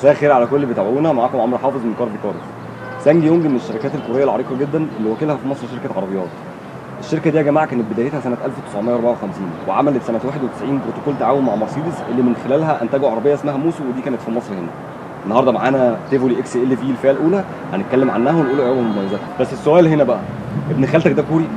مساء الخير على كل اللي بيتابعونا. معاكم عمرو حافظ من كارفي كارز. سانج يونج من الشركات الكوريه العريقه جدا اللي وكيلها في مصر شركه عربيات. الشركه دي يا جماعه كانت بدايتها سنه 1954 وعملت سنه 91 بروتوكول تعاون مع مرسيدس اللي من خلالها انتجوا عربيه اسمها موسو، ودي كانت في مصر هنا. النهارده معانا تيفولي اكس ال في الفئه الاولى، هنتكلم عنها ونقول عيوبها ومميزاتها. بس السؤال هنا بقى، ابن خالتك ده كوري؟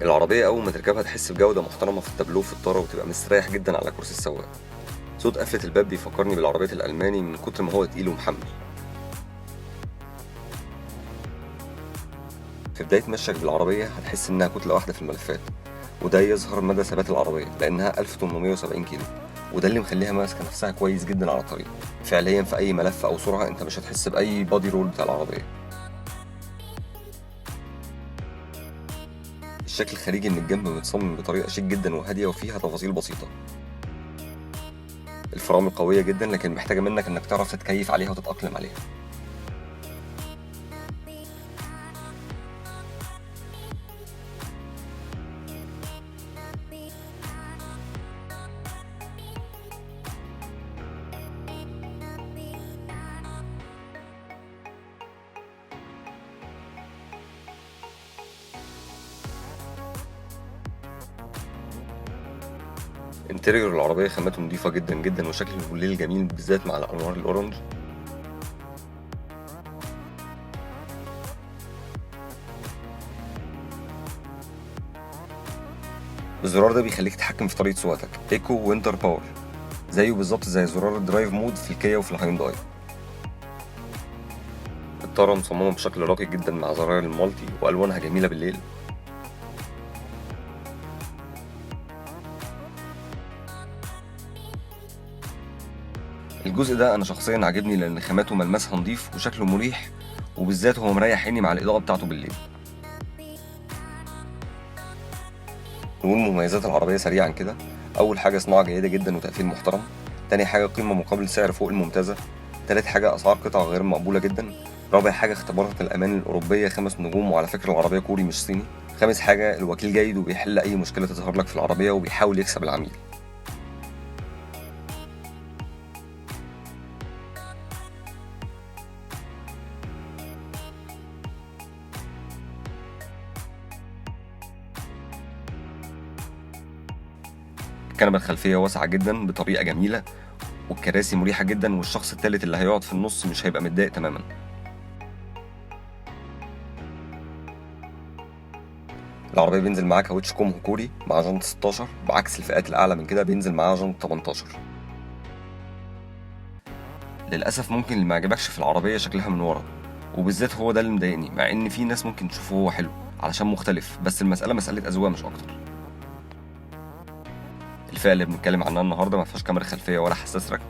العربية أول ما تركبها تحس بجودة محترمة في التابلو في الطارة وتبقى مستريح جدا على كرسي السواق. صوت قفلة الباب بيفكرني بالعربيات الألماني من كتر ما هو تقيل ومحمل. في بداية مشيك بالعربية هتحس إنها كتلة واحدة في الملفات، وده يظهر مدى ثبات العربية لأنها 1870 كيلو، وده اللي مخليها ماسكة نفسها كويس جدا على الطريق. فعليا في أي ملف أو سرعة أنت مش هتحس بأي بادي رول بتاع العربية. الشكل الخارجي من الجنب متصمم بطريقة شيك جدا وهادية وفيها تفاصيل بسيطة. الفرامل قوية جدا لكن محتاجة منك انك تعرف تتكيف عليها وتتأقلم عليها. انتيريور العربية خامته نضيفة جدا جدا وشكل الفوليه جميل بالذات مع الأنوار الأورنج. الزرار ده بيخليك تتحكم في طريقة سواقتك، ايكو وينتر باور، زيه بالظبط زي زرار الدرايف مود في الكيا وفي الهيونداي. الطارة مصممة بشكل راقي جدا مع زراير المالتي وألوانها جميلة بالليل. الجزء ده أنا شخصيا عاجبني لأن خاماته ملمسها نضيف وشكله مريح، وبالذات هو مريح عيني مع الإضاءة بتاعته بالليل. نقول مميزات العربية سريعا كده. أول حاجة صناعة جيدة جدا وتقفيل محترم. تاني حاجة قيمة مقابل سعر فوق الممتازة. تالت حاجة أسعار قطع غير مقبولة جدا. رابع حاجة اختبارات الأمان الأوروبية 5 نجوم، وعلى فكرة العربية كوري مش صيني. خامس حاجة الوكيل جيد وبيحل أي مشكلة تظهر لك في العربية وبيحاول يكسب العميل. الكنبة الخلفية واسعة جدا بطريقة جميلة، والكراسي مريحة جدا، والشخص التالت اللي هيقعد في النص مش هيبقى متضايق تماما. العربية بينزل معاها كاوتش كومهو كوري مع جنط 16، بعكس الفئات الأعلى من كده بينزل معاها جنط 18. للأسف ممكن اللي ما يعجبكش في العربية شكلها من ورا، وبالذات هو ده اللي مضايقني، مع إن في ناس ممكن تشوفه هو حلو علشان مختلف، بس المسألة مسألة أذواق مش أكتر. الفئة اللي بنتكلم عنها النهاردة ما فيهاش كاميرا خلفية ولا حساس ركب.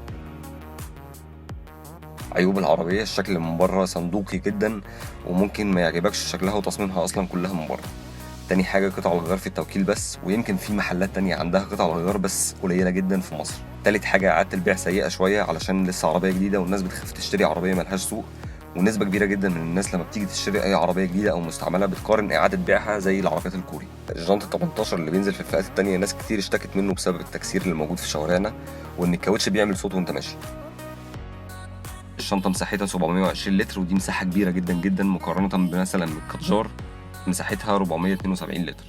عيوب العربية الشكل من بره صندوقي جدا، وممكن ما يعجبكش شكلها وتصميمها أصلا كلها من بره. تاني حاجة قطع الغيار في التوكيل بس، ويمكن في محلات تانية عندها قطع الغيار بس قليلة جدا في مصر. تالت حاجة إعادة البيع سيئة شوية علشان لسه عربية جديدة والناس بتخاف تشتري عربية ملهاش سوق، ونسبة كبيرة جدا من الناس لما بتيجي تشتري أي عربية جديدة أو مستعملة بتقارن إعادة بيعها زي العربيات الكوري. الجنط 18 اللي بينزل في الفئات التانية ناس كتير اشتكت منه بسبب التكسير اللي موجود في شوارعنا، وإن الكاوتش بيعمل صوت وأنت ماشي. الشنطة مساحتها 720 لتر، ودي مساحة كبيرة جدا جدا مقارنة بمثلا بالكتجار مساحتها 472 لتر.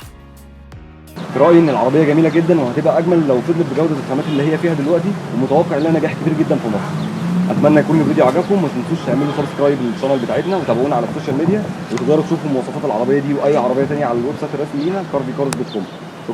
في رايي ان العربيه جميله جدا وهتبقى اجمل لو فضلت بجوده الخامات اللي هي فيها دلوقتي، ومتوقع لها نجاح كبير جدا في مصر. اتمنى يكون الفيديو عجبكم، ما تنسوش تعملوا سبسكرايب للقناه بتاعتنا وتابعونا على السوشيال ميديا، وتقدروا تشوفوا مواصفات العربيه دي واي عربيه ثانيه على الويب سايت الرسمي لينا carvicars.com.